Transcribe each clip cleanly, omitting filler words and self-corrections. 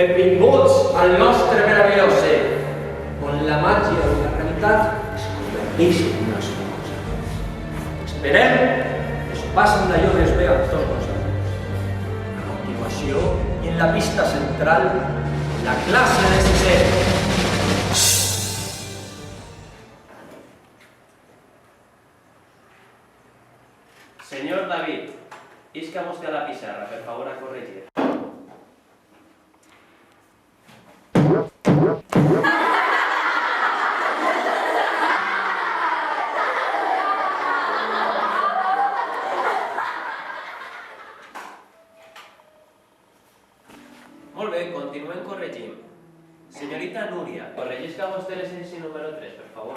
Benvinguts al nostre meravellós ser, on la màgia i la realitat es converteixen en una sola cosa. Esperem que s'ho passen d'allò que es ve amb tots nosaltres. A continuació, i en la pista central, la clase de sisè. Señor David, isca vostè a la pizarra, per favor, a corregir. Molt bé, continuem corregint. Señorita Núria, corregisca vostè l'exercici número 3, per favor.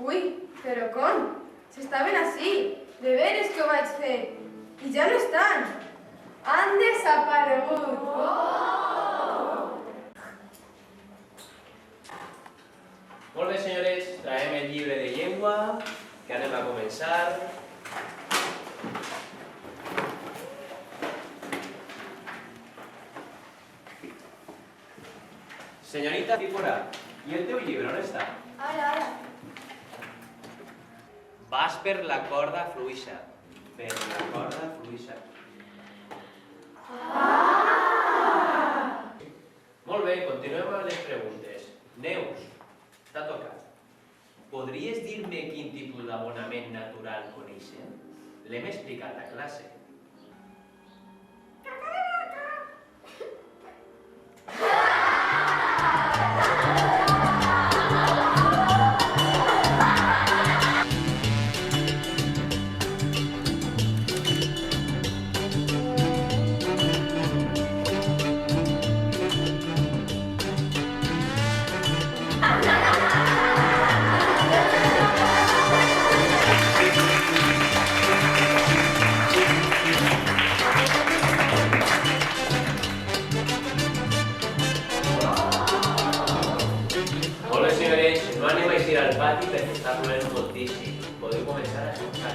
Uy, pero si estaven así, de veres que ho vaig fer, i ja no estan. Han desaparegut. Molt bé, senyores, traiem el llibre de llengua, que anem a començar. Senyorita Figura, i el teu llibre on està? Ara. Vas per la corda fluixa. Per la corda fluixa. Molt bé, continuem amb les preguntes. Neus, t'ha tocat. Podries dir-me quin tipus d'abonament natural coneixem? L'hem explicat a classe. No anem a eixir al pati perquè està plovent moltíssim. Podeu començar a escoltar.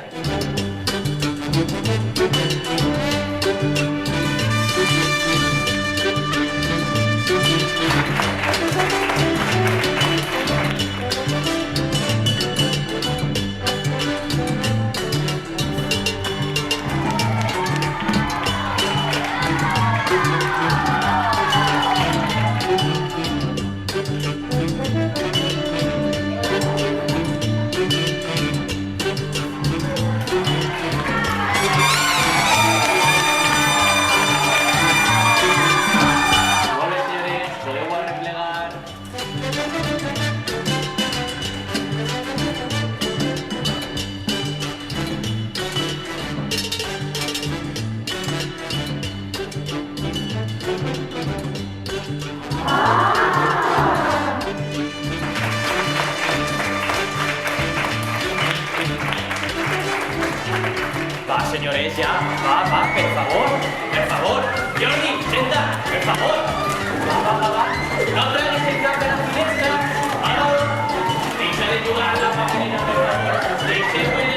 Va, señores, ya. Va, per favor. Jordi, senta, per favor. Va. No tragues el cap de la finestra. Vamos. Deixa de jugar a la paperina, per favor. Deixeu